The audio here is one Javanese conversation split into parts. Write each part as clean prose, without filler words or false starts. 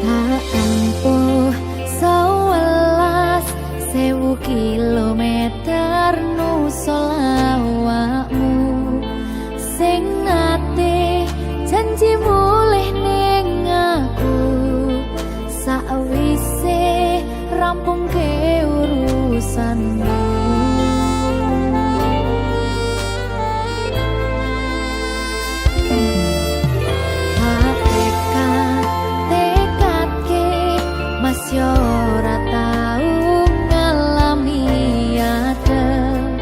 Tak tempuh 11.000 kilometer nusolawakmu sing nate janji mulih ning aku sakwise rampung ke urusanmu. Yo ora tau ngalami adem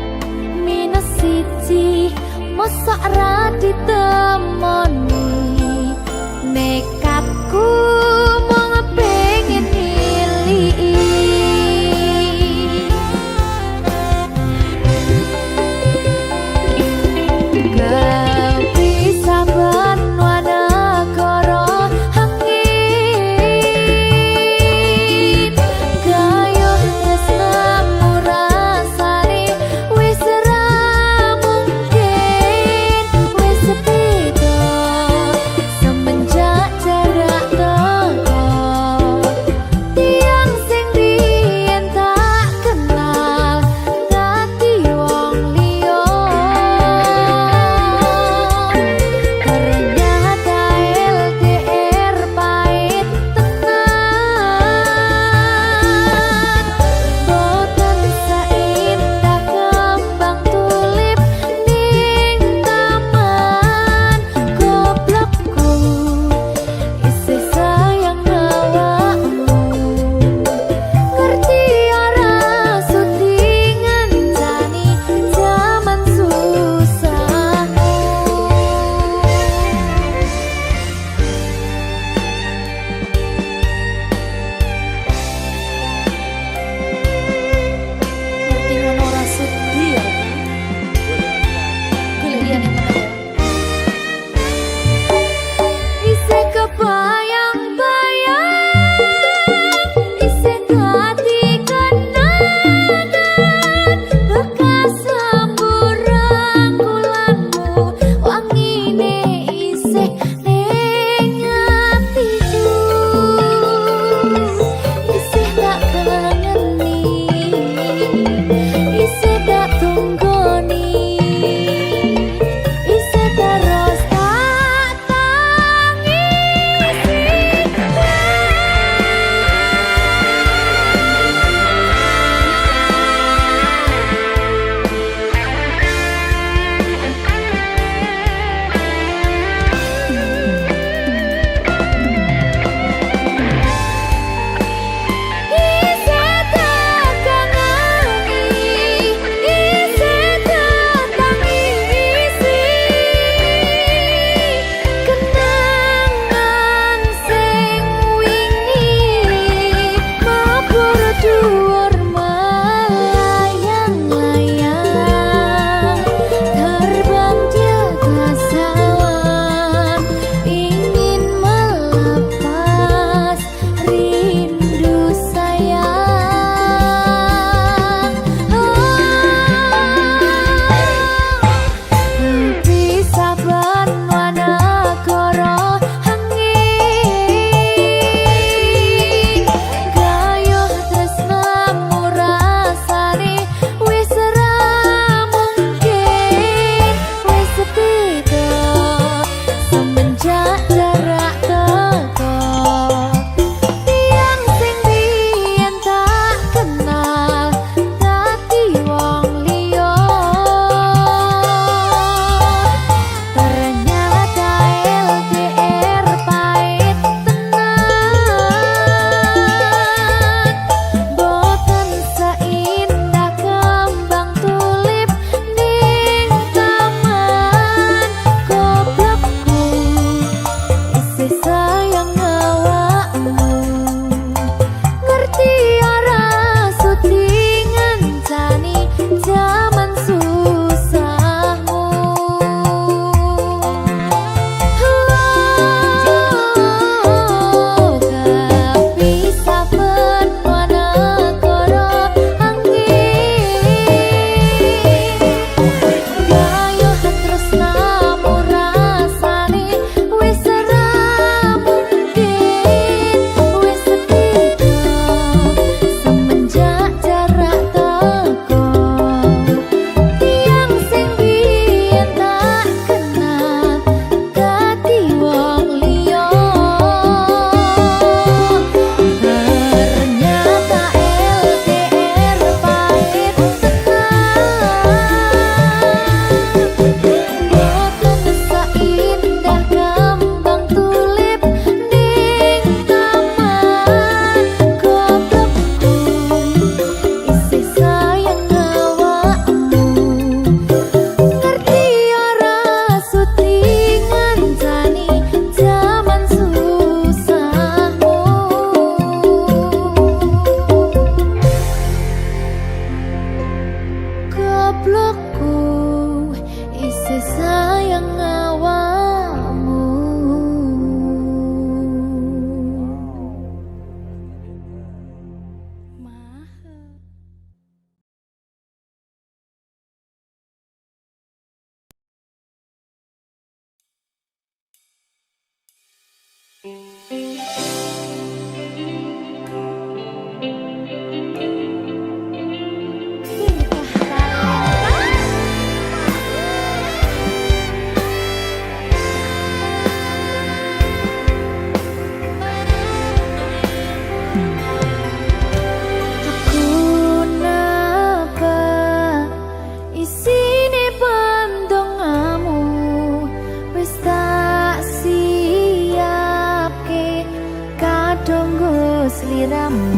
Sliramu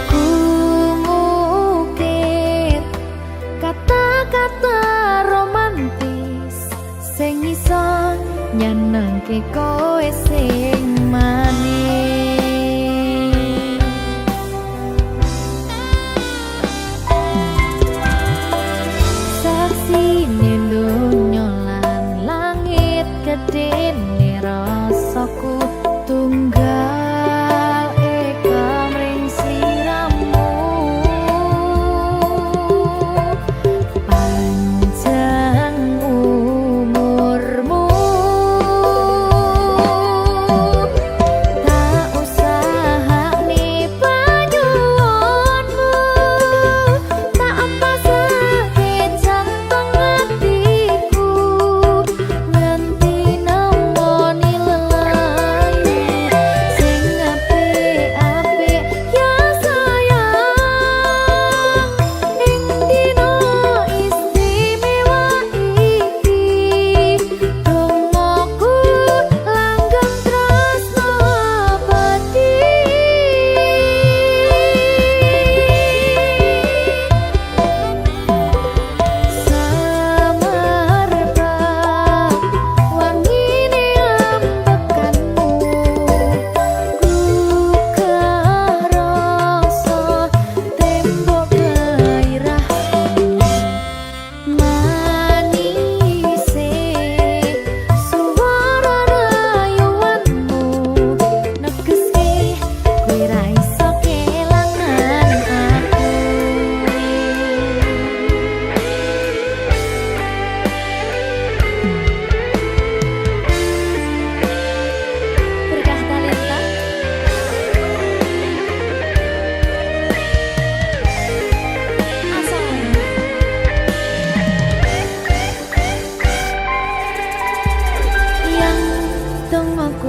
aku ngukir kata-kata romantis sing iso nyenengke kowe sing manis. Saksine donya lan langit gedene rasaku tunggal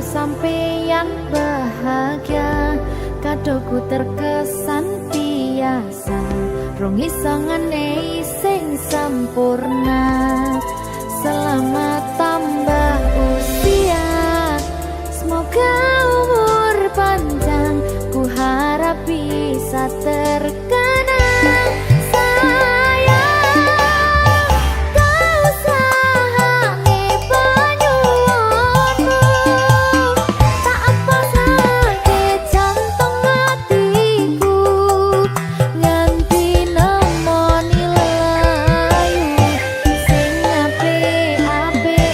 sampeyan bahagia kadoku terkesan biasa rong iso ngenei sing sempurna. Selamat tambah usia, semoga umur panjang, ku harap bisa terkenang. Be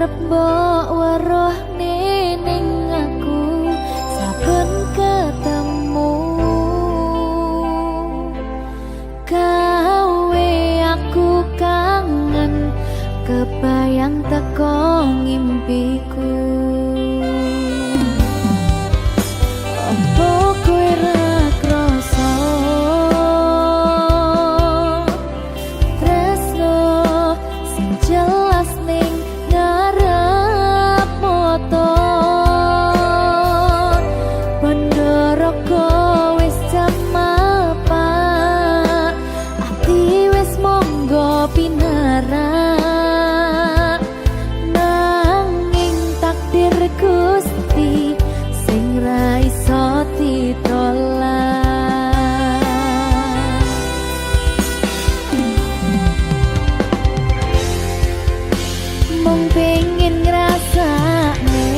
arep mbok weruh ning aku saben ketemu gawe aku kangen kebayang teko ngimpiku. Apa kowe ra krasa tresno sing jelas ning ngarep mata Pandharaka wis jamapak ati wis monggo pinarak nanging takdir Gusti sing ra iso ditolak. Mung pengen ngrasakne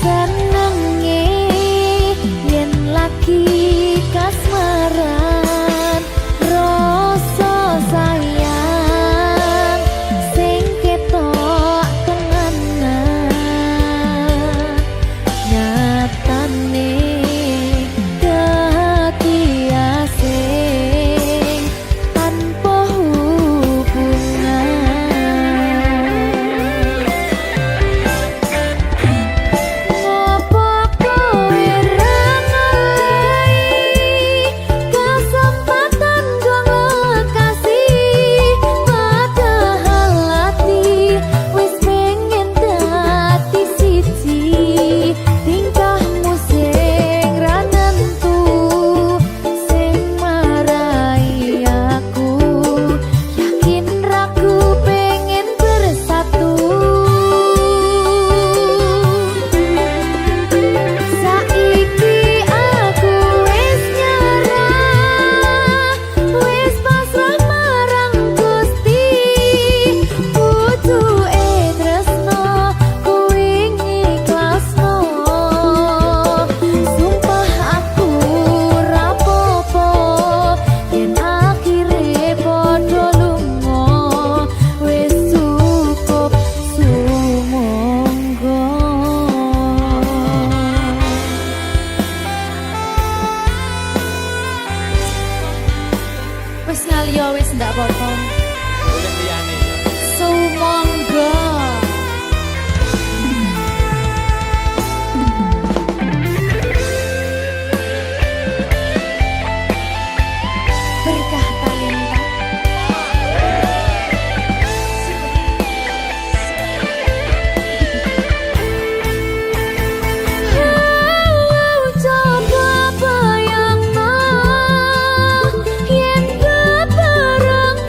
senenge yen lagi kasmaran rasa sayang sing ketok tenganan nyatane dadi asing tanpa hubungan. Ngopo kowe ra ngalih kesempatan kanggo kasih padahal ati wis pengen dadi siji tingkahmu sing ra nentu sing marai aku yakin ragu pengen bersatu. Saiki aku wis nyerah wis pasrah marang Gusti pucuke tresno kuwi ngikhlasno sumpah aku rapopo yen akhire padha lunga wis cukup sumangga. Wis ngaliyo wis ndak apa-apa. Boleh liyane ya. Sumangga. Berkah talenta. Coba bayangno yen bebarengan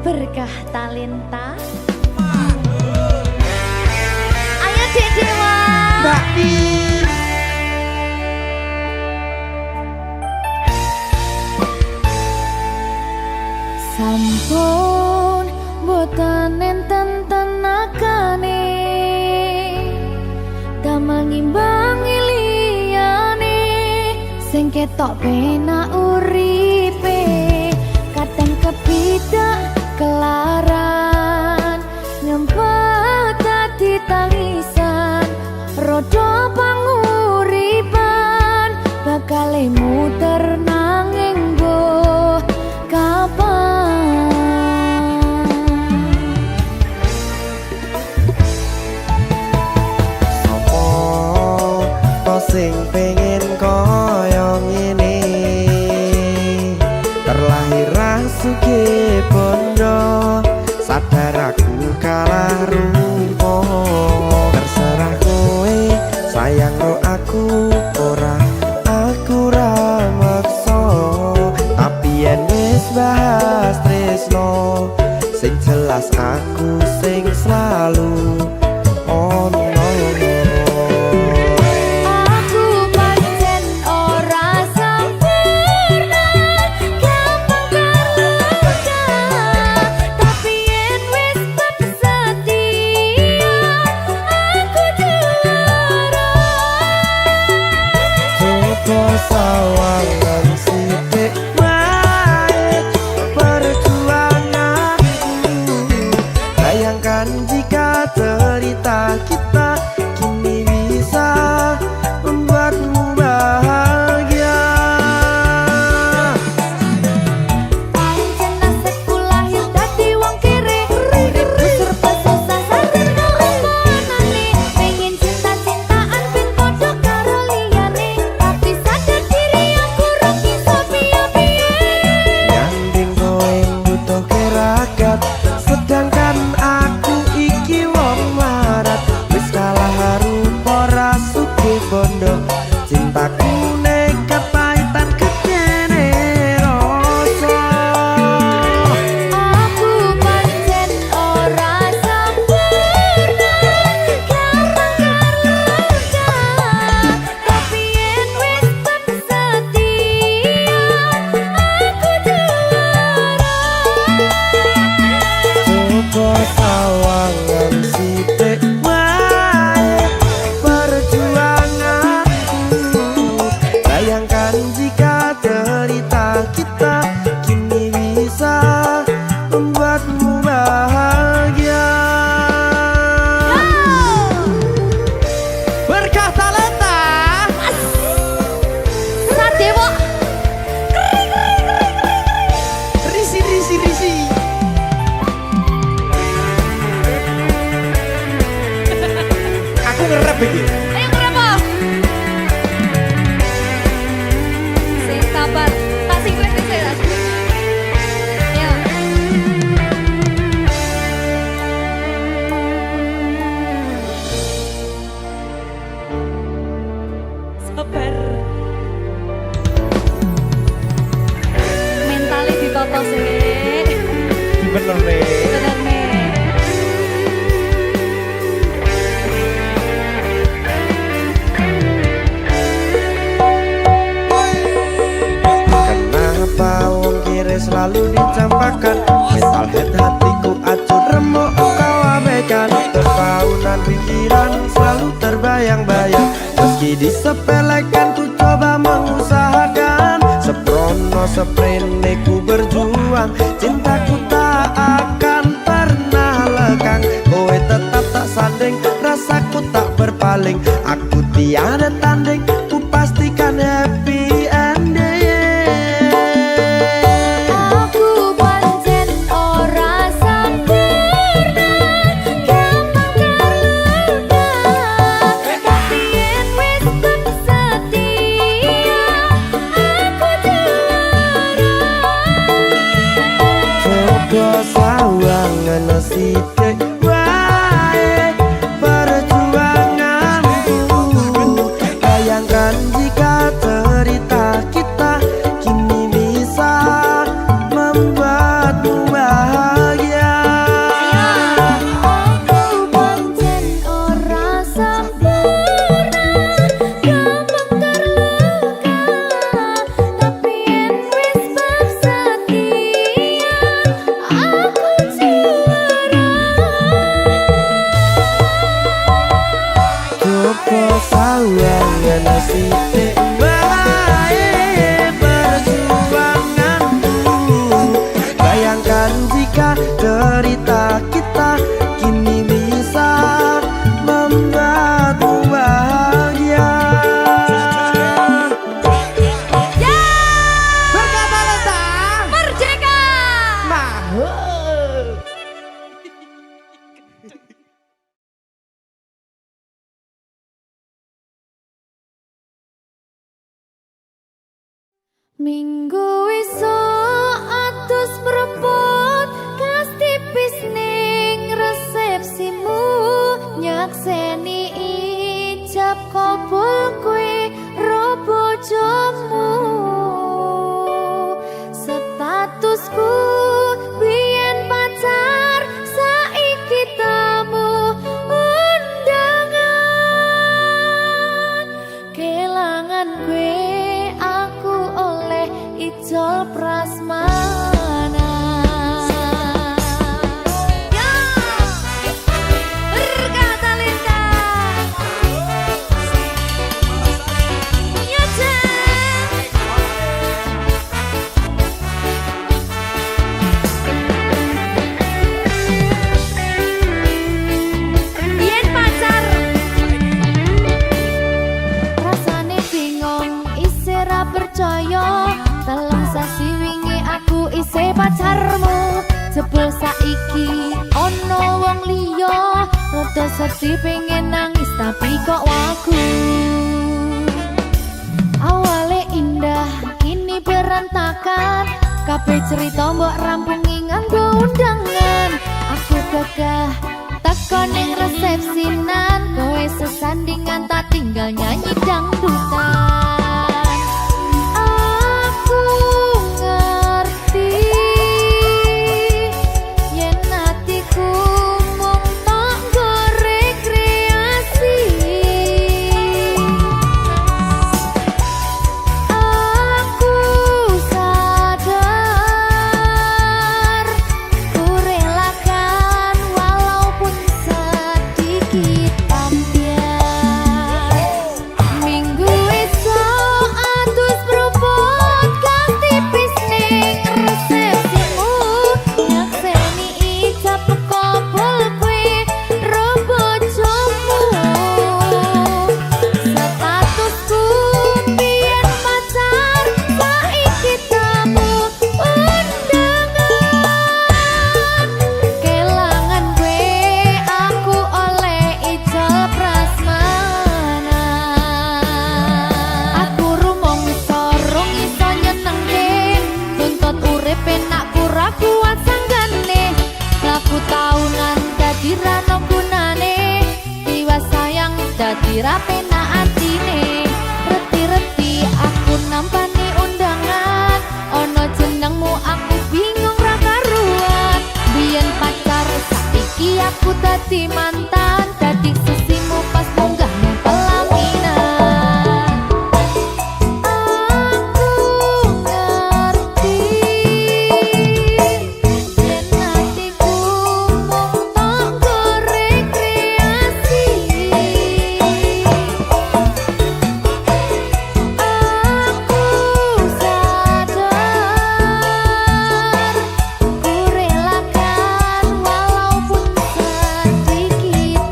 berkah talenta. Ayo Dek Dewa. Mbak Di. Sampun boten enten tenagane damel ngimbangi liyane sing ketok penak uripe kadang kepidak kelaran nyempet dadi tangisan rodo panguripan bakal muter nanging mbuh kapan. Sopo to sing pengen koyo ngene terlahir sugih bondo sadar aku kalah rumpo terserah kowe sayang ro aku ora aku ra maksa tapi yen wis bahas tresno sing jelas aku sing selalu ono. Aku pancen ora sempurna gampang terluka tapi yen wis bab setia aku juara. Coba sawangan sithik wae perjuanganku. Bayangkan jika cerita kita kini bisa membuatmu bahagia. Pancen nasibku lahir dadi wong kere uripku serba susah sadar kelakonane pengen cinta-cintaan ben padha karo liyane tapi sadar diri aku ra bisa piye-piye. Nyanding kowe butuh keragat sedangkan aku iki wong larat wis kalah rupa ra sugih bondo cintaku nekat pahitan kedene rasa. Aku pancen ora sempurna gampang terluka tapi yen wis bab setia aku juara. Coba sawangan sithik wae perjuanganku. Bayangkan jika cerita kita kini bisa membuatmu bahagia. Berkah talenta Sadewo risi. Aku ngerep iki. ayo kenapa? Sing sabar, kasih gue sih. Ya. Sabar. Mentalnya ditoto sih. Bener nih. Bener nih. Kenapa wong kiri selalu dicampakkan mental head hatiku acur remuk kau abaikan terpaunan pikiran selalu terbayang-bayang meski disepelekan ku coba mengusahakan seprono seprene ku berjuang cintaku tak akan pernah lekang kowe tetap tak sanding rasaku tak berpaling aku tiada tanding ku pastikan happy ending. Aku pancen ora sempurna gampang terluka tapi yen wis bab setia aku juara. Coba sawangan sithik wae perjuanganku. Bayangkan jika cerita kita kini bisa membuatmu bahagia. cerita kita kini bisa membuatmu bahagia. Ya, Berkata Lesta merdeka. Mahal. Minggu esuk atus prepot kas tipis ning resepsimu nyakseni ijab kabul kowe ro bojomu statusku biyen pacar saiki tamu undangan kelangan kowe aku oleh ijol prasmanan. Ya, berkata Linda. Ya, Jen. Biyen pacar rasane bingung isih ra percaya telung sasi wingi aku isih pacarmu jebul saiki ono wong liya rada sedih pengen nangis tapi kok wagu awale indah kini berantakan kabeh cerita mbok rampungi nganggo undangan aku gagah teko ning resepsinan kowe sesandingan tak tinggal nyanyi dangdutan aku ngerti yen atiku mung tanggo rekreasi aku sadar ku relakan walaupun sedikit ambiar minggu esok atus propot kas tipis ning resepsimu nyakseni ijab kabul kowe ro bojomu statusku biyen pacar saiki tamu undangan kelangan kowe aku oleh ijol prasmanan aku rumangsa rung iso nyenengke tuntut urip enak ora kuat sanggane laku taunan dadi ra ono gunane tiwas sayang dadi ra penak atine reti-reti aku nampani undangan ono jenengmu aku bingung ra karuan biyen pacar saiki aku dadi mantan dadi sesimu pas munggah nang pelaminan aku ngerti yen atiku mung tanggo rekreasi aku sadar ku relakan walaupun sedikit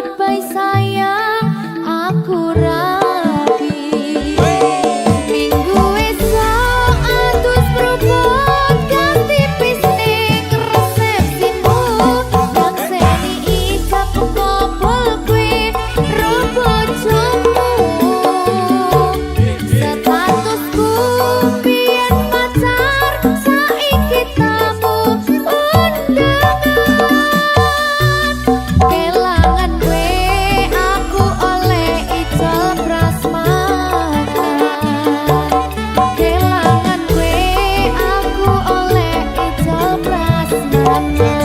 goodbye sayang, aku rapi. Minggu esok atus berubah ganti pisning resepsimu. Nakseni ijab kabul kue robojomu. Statusku biyen pacar, saiki tamu undangan. Kelangan kue aku oleh ijol prasmanan. Kelangan kue aku oleh ijol prasmanan.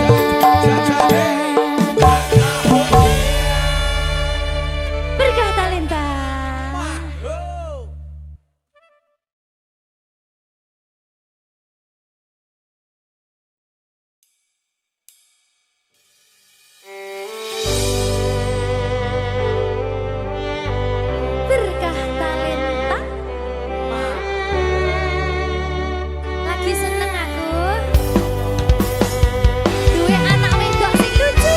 Berkah talenta. Berkah talenta. Lagi seneng aku. Duwe anak wedok sing lucu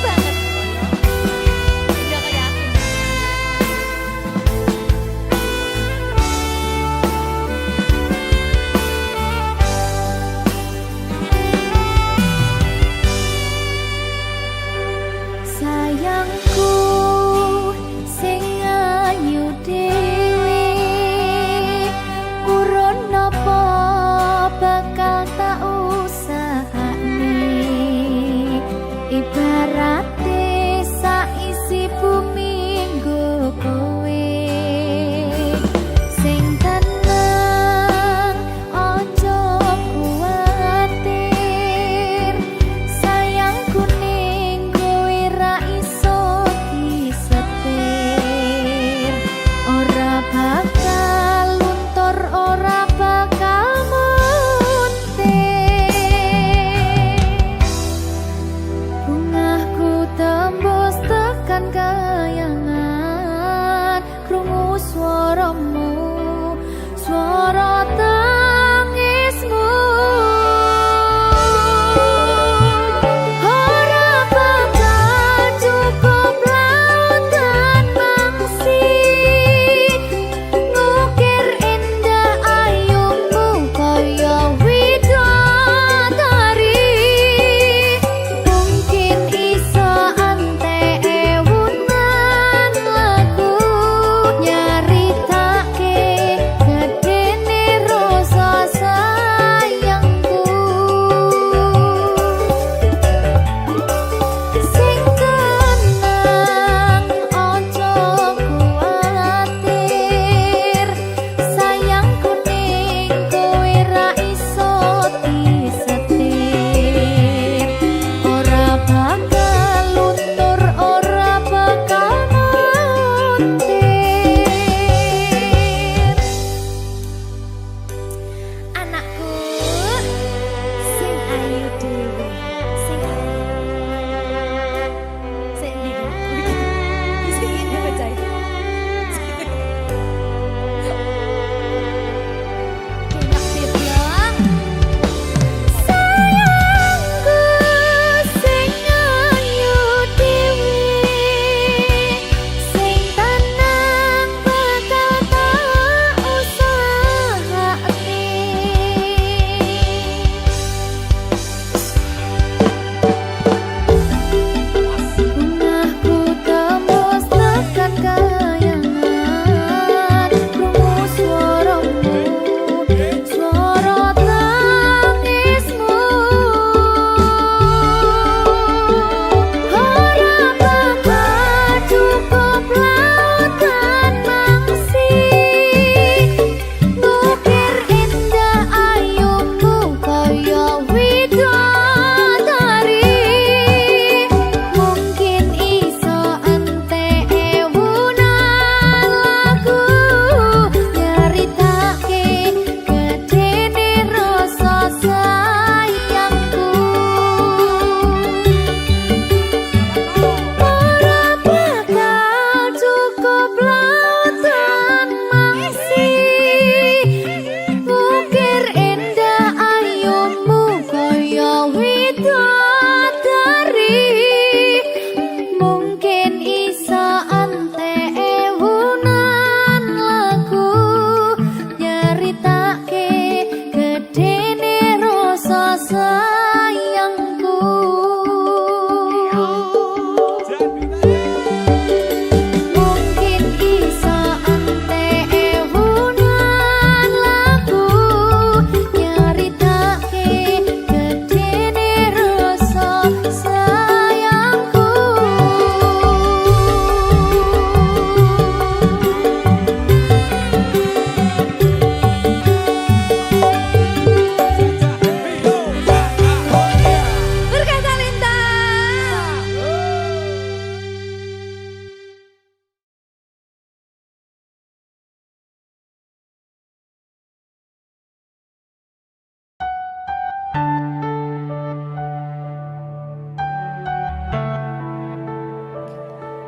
banget. Udah kayak aku. Sayangku sing ayu dhewe, urun napa bakal tak usahane. Ibarate saisi bumi nggo kowe. Sing tenang aja kuwatir, sayangku ning kowe ra iso disetir. Ora bakal luntur, ora bakal muntir. Bungahku tembus tekan kayangan, krungu swaramu, swara tangismu. Ora bakal cukup lautan mangsi, ngukir indah ayumu kaya widodari. Mungkin iso ante ewunan lagu nyaritake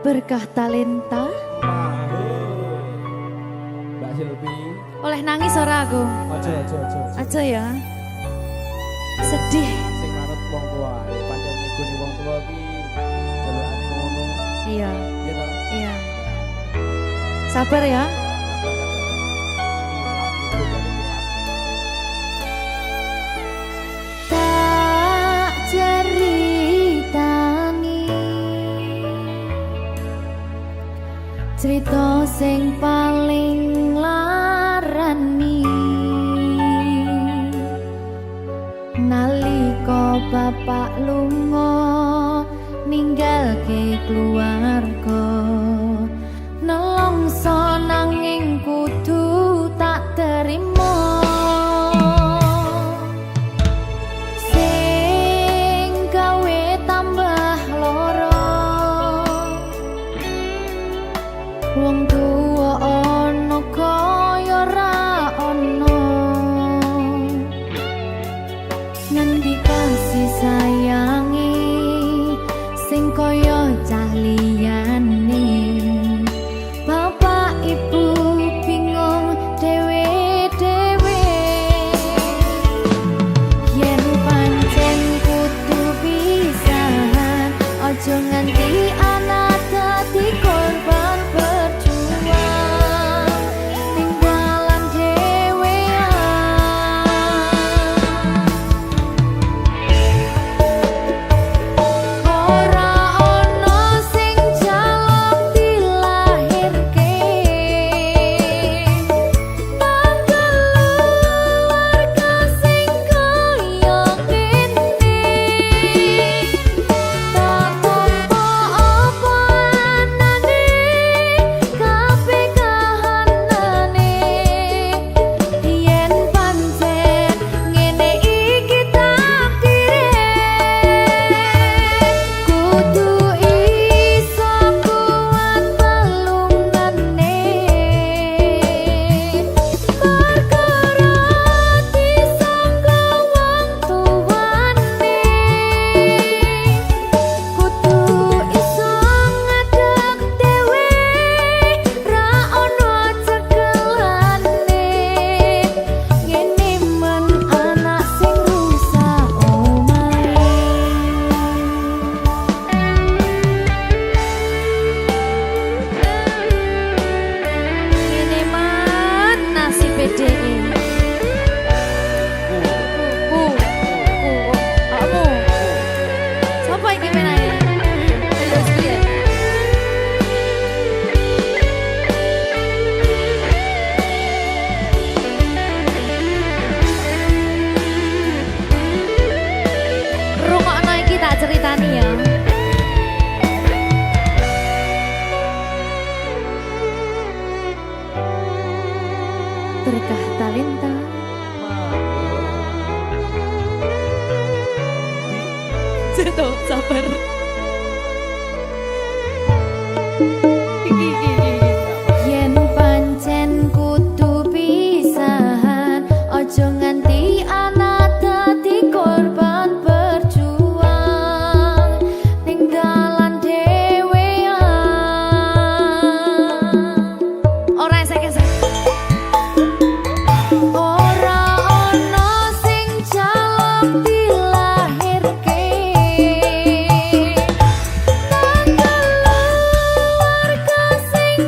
Berkah talenta. Mbak Silvi. Oleh nangis ora aku? Aja. Aja ya. Sedih. Sing manut wong tua. Pancen ngegoni wong tua ki jelekane ngono. Iya, Iya ta? iya. Sabar ya. Tak ceritani cerita sing paling larani nalika bapak lunga ninggalke keluarga nelongso nanging kudu tak terima sing gawe tambah loro wong tuwa ana kaya ra ana ngendi kasih sayangi sing kaya cah liyane bapak ibu bingung dewe-dewe yen pancen kudu pisahan aja nganti anak dadi korban berjuang tinggalan dewean ora ono sing jaluk dilahirke nang keluarga sing kaya kene tak tampa apa anane kabeh kahanane yen pancen ngene iki takdire kudu iso kuat balungane perkara disangka wong tuwane kudu iso ngadeg dhewe ra ono cekelane ngene men anak sing rusak omahe ngene men nasib dhewe kamu siapa ini menanya terus piye rungokno iki tak ceritani ya berkah talenta Ceto, sabar. Yen pancen kudu pisahan, ojo nganti anak dadi korban berjuang tinggalan dhewean. Ora esek-esek. Ora ono sing jaluk dilahirke nang keluarga sing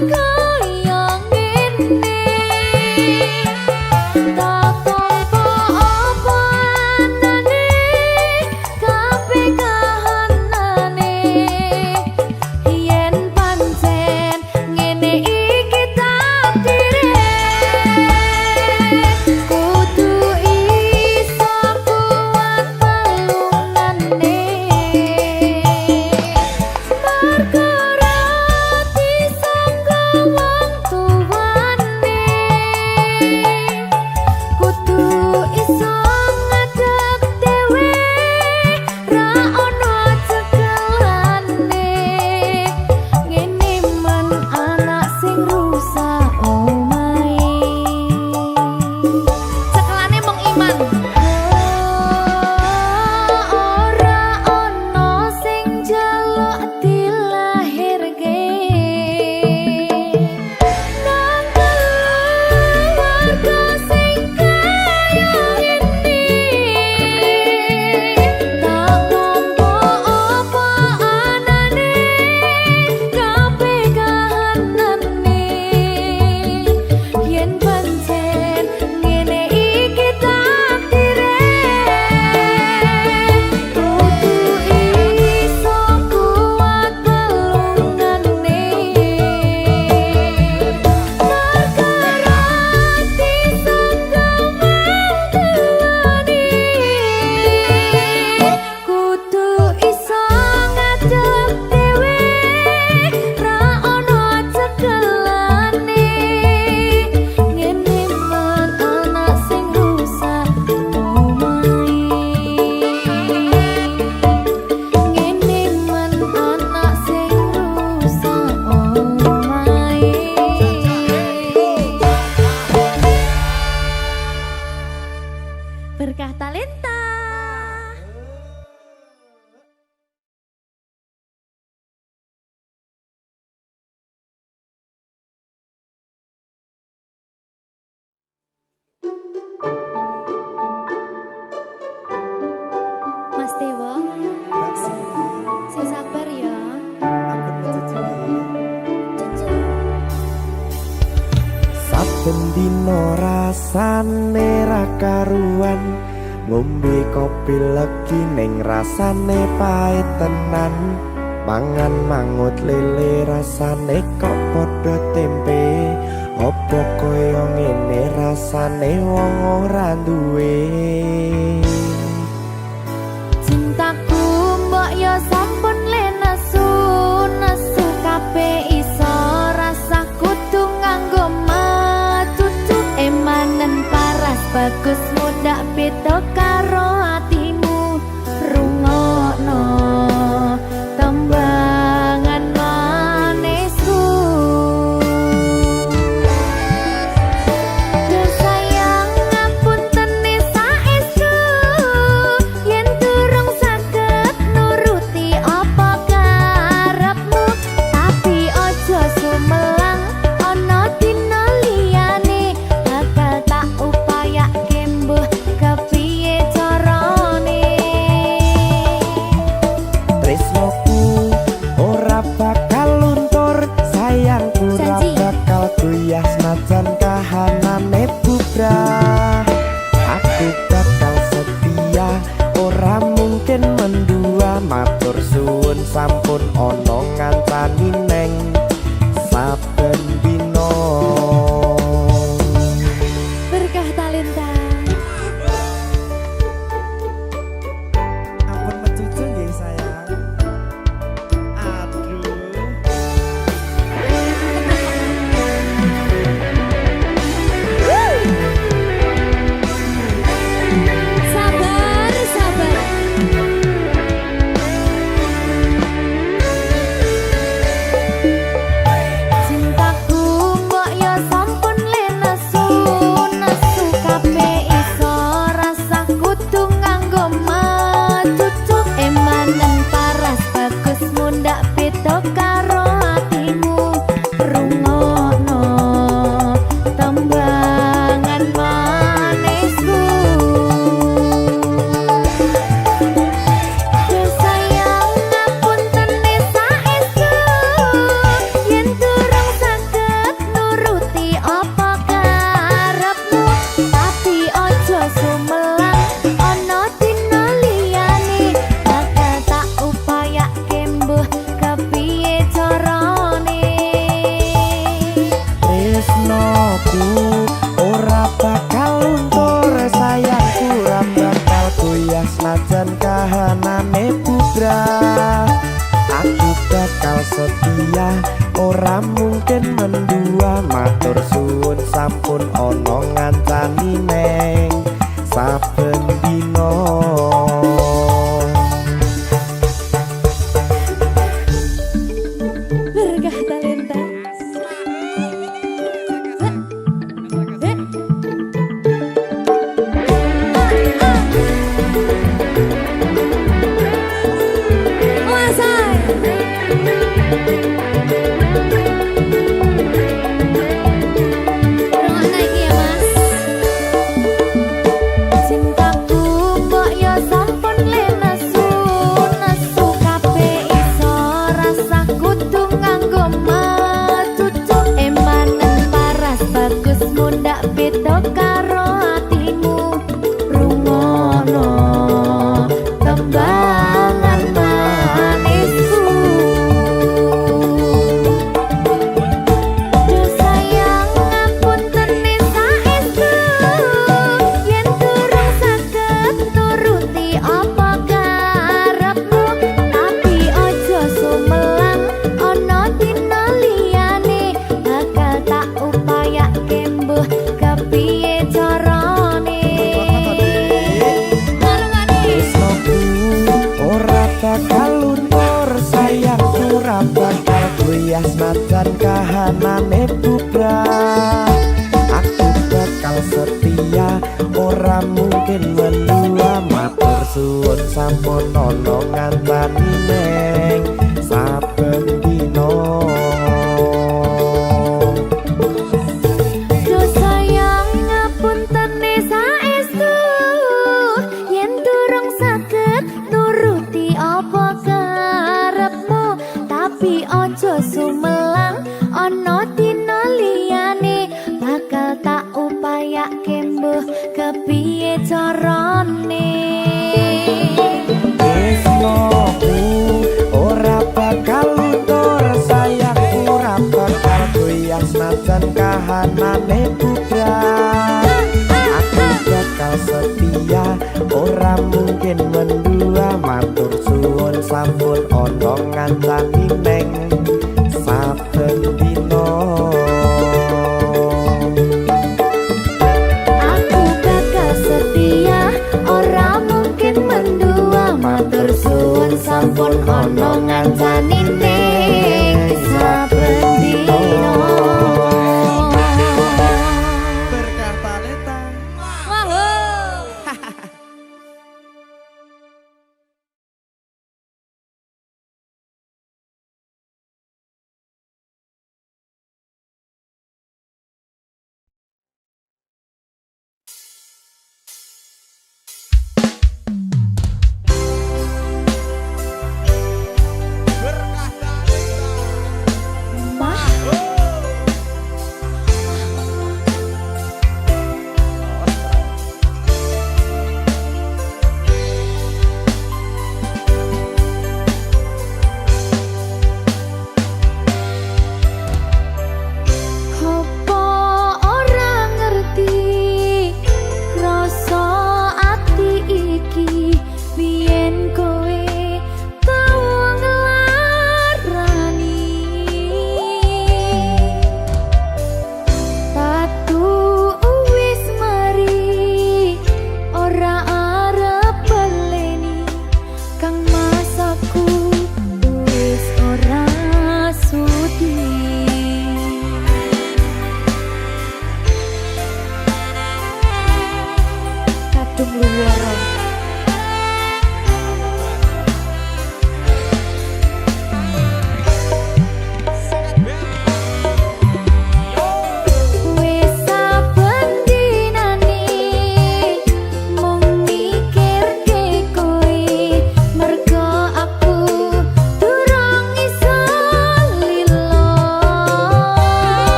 saben dina rasane ra karuan ngombe kopi legi ning rasane pahit tenan mangan mangut lele rasane kok padha tempe opo koyo ngene rasane wong ora duwe Cintaku mbok yo sampun le nesu nesu kabeh iso rasa kudu nganggo macucu emanen paras bagus mudak beda karo atimu rungokno tembangan manisku Duh sayang ngapunten saestu yen durung saged nuruti apa karepmu tapi aja sumelang ana dina liyane bakal tak upayake mbuh kepiye carane tresnoku ora bakal luntur sayangku ora Janji. bakal goyah senajan kahanane bubrah aku bakal setia ora mungkin mendua matur suwun sampun ana ngancani neng saben dina berkah talenta ampun mecucu nggih sayang aduh sabar sabar cintaku mbok yo sampun le nesu nesu kabeh iso rasa kudu nganggo macucu emanen paras bagus mundak beda karo atimu rungokno tembangan manisku Duh sayang ngapunten saestu yen durung saged nuruti apa karepmu tapi aja sumelang ana dina liyane bakal tak upayake mbuh kepiye carane tresnoku ora bakal luntur sayangku ora bakal goyah senajan kahanane bubrah aku bakal setia ora mungkin mendua matur suwun sampun ana ngancani neng saben dina berkah talenta Cintaku mbok yo sampun le nesu nesu kabeh iso rasa kudu nganggo macucu emanen paras bagus mundak beda karo atimu rungokno tembangan manisku Duh sayang ngapunten saestu yen durung saged nuruti apa karepmu tapi aja sumelang ana dina liyane bakal tak upayake mbuh kepiye carane Marungane tresnoku ora bakal luntur sayangku ora bakal goyah senajan kahanane bubrah aku bakal setia ora mungkin mendua matur suwun sampun ana ngancani neng saben dina Duh sayang ngapunten saestu yen durung saged nuruti apa karepmu tapi aja sumelang ana dina liyane bakal boten kahanane bubrah. Aku bakal setia, ora mungkin mendua. Matur suwun sampun ana ngancani neng saben dina. Aku bakal setia, ora mungkin mendua. Matur suwun sampun ana ngancani ning saben dina.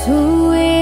Suwe